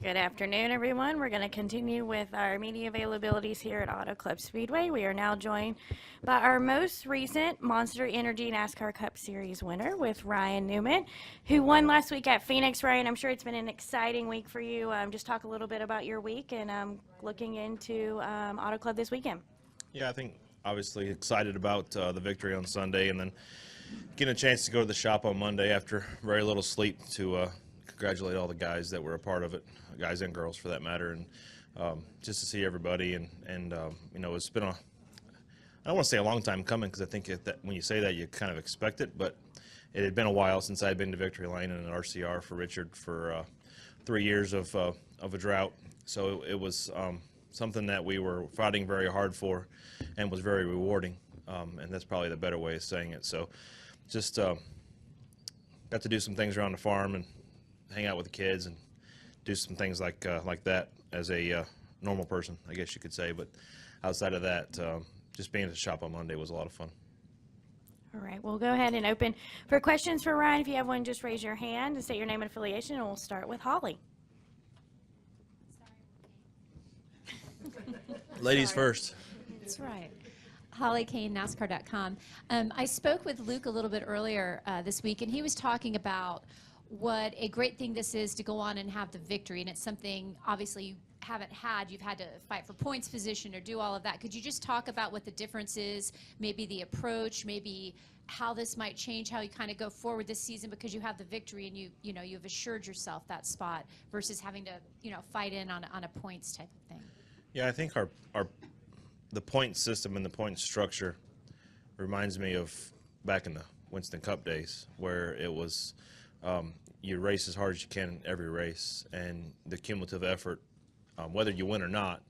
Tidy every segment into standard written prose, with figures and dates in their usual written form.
Good afternoon, everyone. We're going to continue with our media availabilities here at Auto Club Speedway. We are now joined by our most recent Monster Energy NASCAR Cup Series winner with Ryan Newman, who won last week at Phoenix. Ryan, I'm sure it's been an exciting week for you. Just talk a little bit about your week and looking into Auto Club this weekend. Yeah, I think obviously excited about the victory on Sunday, and then getting a chance to go to the shop on Monday after very little sleep to congratulate all the guys that were a part of it, guys and girls for that matter, and just to see everybody. And you know, it's been I don't want to say a long time coming, because I think that when you say that, you kind of expect it, but it had been a while since I'd been to Victory Lane and an RCR for Richard for 3 years of a drought. So it was something that we were fighting very hard for and was very rewarding, and that's probably the better way of saying it. So just got to do some things around the farm and hang out with the kids and do some things like that as a normal person, I guess you could say. But outside of that, just being at the shop on Monday was a lot of fun. All right, we'll go ahead and open for questions for Ryan. If you have one, just raise your hand and state your name and affiliation, and we'll start with Holly. Ladies first. That's right. Holly Kane, NASCAR.com. I spoke with Luke a little bit earlier this week, and he was talking about what a great thing this is to go on and have the victory. And it's something, obviously, you haven't had. You've had to fight for points position or do all of that. Could you just talk about what the difference is, maybe the approach, maybe how this might change, how you kind of go forward this season because you have the victory and you've assured yourself that spot versus having to, fight in on a points type of thing? Yeah, I think the point system and the point structure reminds me of back in the Winston Cup days, where it was you race as hard as you can in every race, and the cumulative effort, whether you win or not,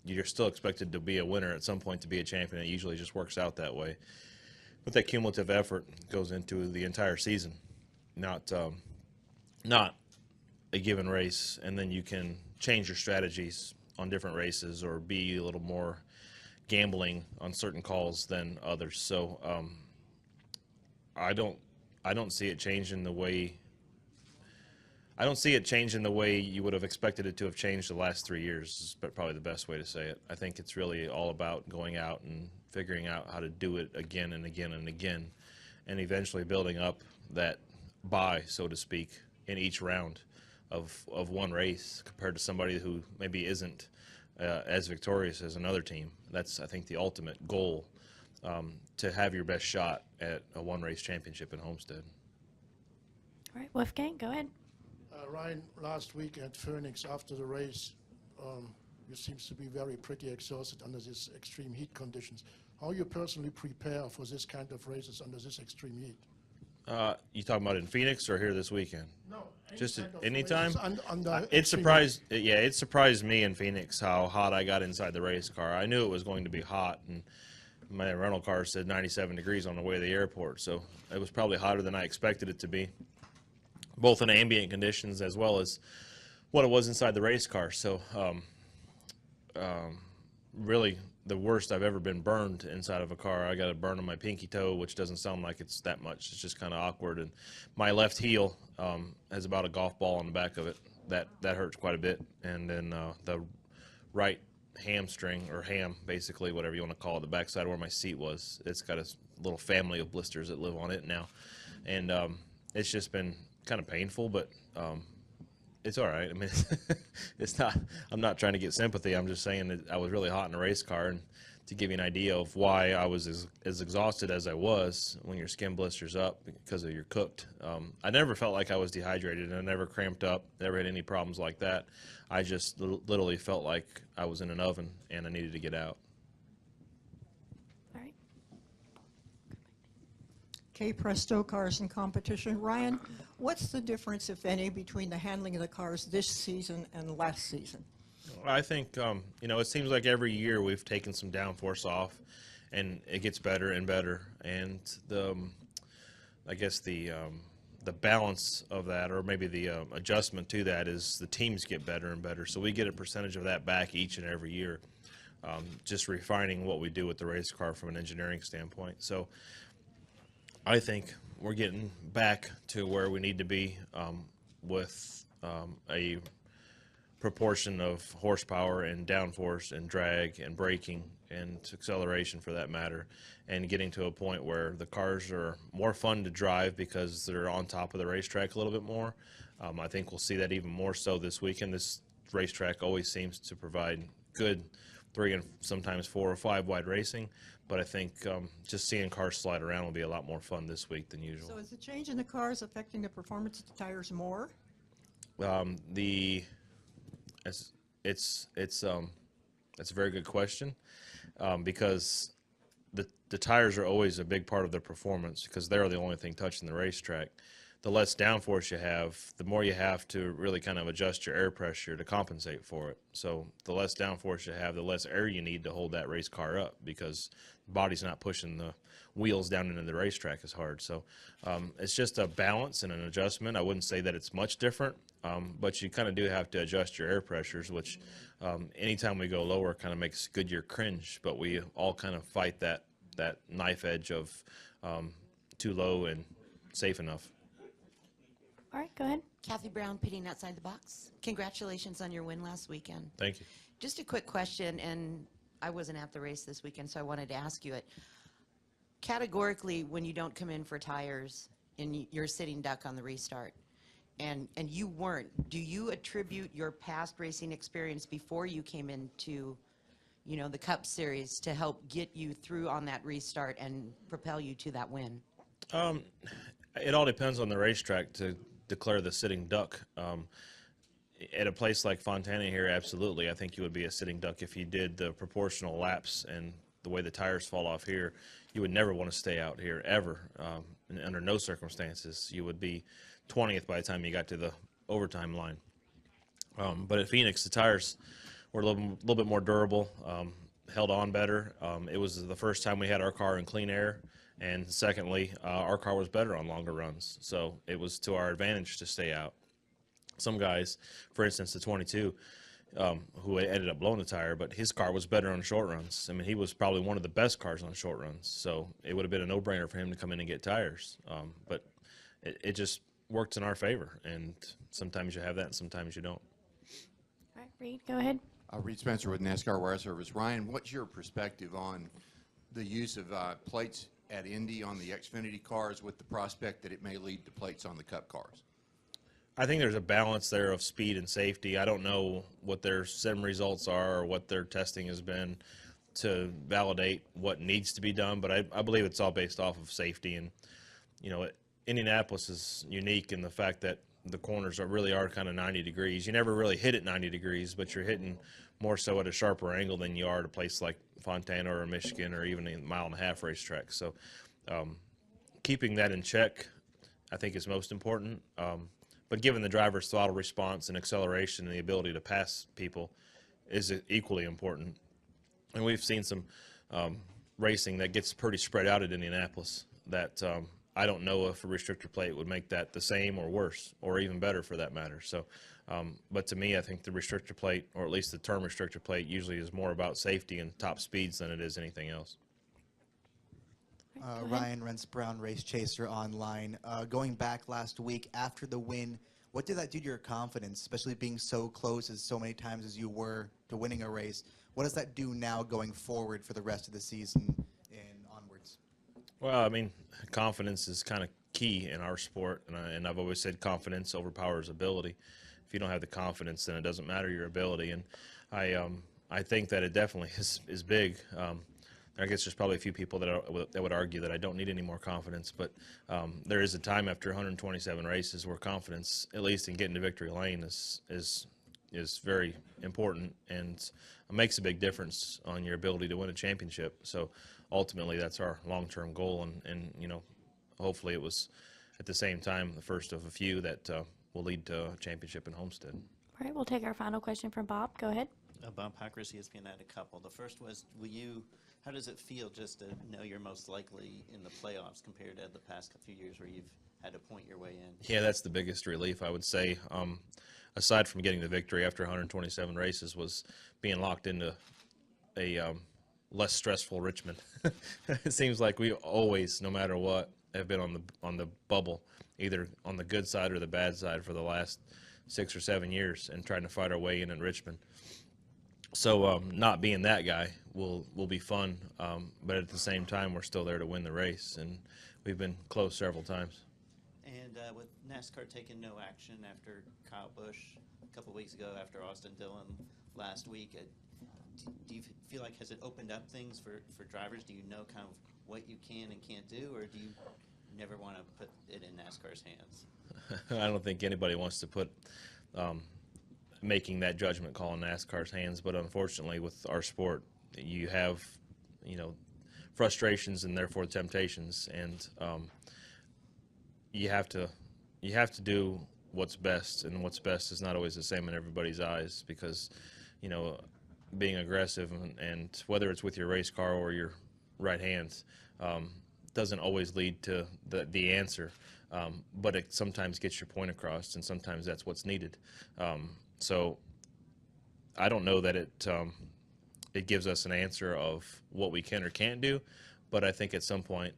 you're still expected to be a winner at some point to be a champion. It usually just works out that way. But that cumulative effort goes into the entire season, not a given race, and then you can change your strategies on different races or be a little more gambling on certain calls than others. So I don't see it changing the way you would have expected it to have changed the last 3 years, is probably the best way to say it. I think it's really all about going out and figuring out how to do it again and again and again, and eventually building up that bye, so to speak, in each round of one race compared to somebody who maybe isn't as victorious as another team. That's, I think, the ultimate goal, to have your best shot at a one-race championship in Homestead. All right, Wolfgang, go ahead. Ryan, last week at Phoenix after the race, you seems to be pretty exhausted under these extreme heat conditions. How you personally prepare for this kind of races under this extreme heat? You talking about in Phoenix or here this weekend? No, just anytime. It surprised me in Phoenix how hot I got inside the race car. I knew it was going to be hot, and my rental car said 97 degrees on the way to the airport, so it was probably hotter than I expected it to be, both in ambient conditions as well as what it was inside the race car. So really the worst I've ever been burned inside of a car. I got a burn on my pinky toe, which doesn't sound like it's that much. It's just kind of awkward, and my left heel has about a golf ball on the back of it. That hurts quite a bit, and then the right hamstring, or ham, basically, whatever you want to call it, the backside where my seat was, it's got a little family of blisters that live on it now, and it's just been kind of painful, but it's all right. I mean, it's not. I'm not trying to get sympathy. I'm just saying that I was really hot in a race car, and to give you an idea of why I was as exhausted as I was, when your skin blisters up because of you're cooked. I never felt like I was dehydrated, and I never cramped up. Never had any problems like that. I just literally felt like I was in an oven and I needed to get out. All right. K Presto Cars and Competition. Ryan, what's the difference, if any, between the handling of the cars this season and last season? I think, it seems like every year we've taken some downforce off, and it gets better and better. And I guess the balance of that, or maybe the adjustment to that, is the teams get better and better. So we get a percentage of that back each and every year, just refining what we do with the race car from an engineering standpoint. So I think we're getting back to where we need to be with a proportion of horsepower and downforce and drag and braking and acceleration for that matter, and getting to a point where the cars are more fun to drive because they're on top of the racetrack a little bit more. I think we'll see that even more so this weekend. This racetrack always seems to provide good 3 and sometimes 4 or 5 wide racing, but I think just seeing cars slide around will be a lot more fun this week than usual. So is the change in the cars affecting the performance of the tires more? It's a very good question, because the tires are always a big part of their performance because they're the only thing touching the racetrack. The less downforce you have, the more you have to really kind of adjust your air pressure to compensate for it. So the less downforce you have, the less air you need to hold that race car up because the body's not pushing the wheels down into the racetrack as hard. So it's just a balance and an adjustment. I wouldn't say that it's much different, but you kind of do have to adjust your air pressures, which anytime we go lower kind of makes Goodyear cringe, but we all kind of fight that knife edge of too low and safe enough. All right, go ahead. Kathy Brown, pitting outside the box. Congratulations on your win last weekend. Thank you. Just a quick question, and I wasn't at the race this weekend, so I wanted to ask you it. Categorically, when you don't come in for tires and you're sitting duck on the restart, and you weren't, do you attribute your past racing experience before you came into, you know, the Cup Series to help get you through on that restart and propel you to that win? It all depends on the racetrack to declare the sitting duck. At a place like Fontana here, absolutely. I think you would be a sitting duck if you did the proportional laps and the way the tires fall off here. You would never want to stay out here ever. Under no circumstances. You would be 20th by the time you got to the overtime line. But at Phoenix, the tires were a little bit more durable, held on better. It was the first time we had our car in clean air. And secondly, our car was better on longer runs. So it was to our advantage to stay out. Some guys, for instance, the 22, who ended up blowing the tire, but his car was better on short runs. I mean, he was probably one of the best cars on short runs. So it would have been a no-brainer for him to come in and get tires. But it just worked in our favor. And sometimes you have that and sometimes you don't. All right, Reed, go ahead. Reed Spencer with NASCAR Wire Service. Ryan, what's your perspective on the use of plates at Indy on the Xfinity cars with the prospect that it may lead to plates on the Cup cars? I think there's a balance there of speed and safety. I don't know what their sim results are or what their testing has been to validate what needs to be done, but I believe it's all based off of safety. And, you know, Indianapolis is unique in the fact that the corners really are kind of 90 degrees. You never really hit at 90 degrees, but you're hitting more so at a sharper angle than you are at a place like Fontana or Michigan or even a mile-and-a-half racetrack. So keeping that in check, I think, is most important. But given the driver's throttle response and acceleration and the ability to pass people is equally important. And we've seen some racing that gets pretty spread out at Indianapolis that I don't know if a restrictor plate would make that the same or worse or even better for that matter. So, but to me, I think the restrictor plate, or at least the term restrictor plate, usually is more about safety and top speeds than it is anything else. Ryan Rents Brown, Race Chaser Online. Going back last week after the win, what did that do to your confidence, especially being so close as so many times as you were to winning a race? What does that do now going forward for the rest of the season and onwards? Well, I mean, confidence is kind of key in our sport, and I've always said confidence overpowers ability. If you don't have the confidence, then it doesn't matter your ability. And I think that it definitely is big. I guess there's probably a few people that would argue that I don't need any more confidence, but there is a time after 127 races where confidence, at least in getting to victory lane, is very important and makes a big difference on your ability to win a championship. So ultimately, that's our long-term goal, and you know, hopefully it was at the same time the first of a few that will lead to a championship in Homestead. All right, we'll take our final question from Bob. Go ahead. Bob Packers, ESPN, had a couple. The first was, how does it feel just to know you're most likely in the playoffs compared to the past few years where you've had to point your way in? Yeah, that's the biggest relief, I would say. Aside from getting the victory after 127 races, was being locked into a less stressful Richmond. It seems like we always, no matter what, have been on the bubble, either on the good side or the bad side for the last 6 or 7 years and trying to fight our way in Richmond. So not being that guy will be fun, but at the same time, we're still there to win the race, and we've been close several times. And with NASCAR taking no action after Kyle Busch a couple weeks ago, after Austin Dillon last week, do you feel like, has it opened up things for drivers? Do you know kind of what you can and can't do, or do you never want to put it in NASCAR's hands? I don't think anybody wants to put making that judgment call in NASCAR's hands, but unfortunately with our sport, you have, frustrations and therefore temptations, and you have to do what's best, and what's best is not always the same in everybody's eyes, because being aggressive and whether it's with your race car or your right hands doesn't always lead to the answer, but it sometimes gets your point across, and sometimes that's what's needed. So I don't know that it gives us an answer of what we can or can't do, but I think at some point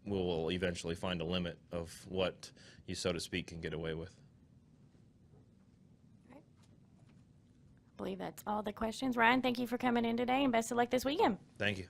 we'll eventually find a limit of what you, so to speak, can get away with. I believe that's all the questions. Ryan, thank you for coming in today, and best of luck this weekend. Thank you.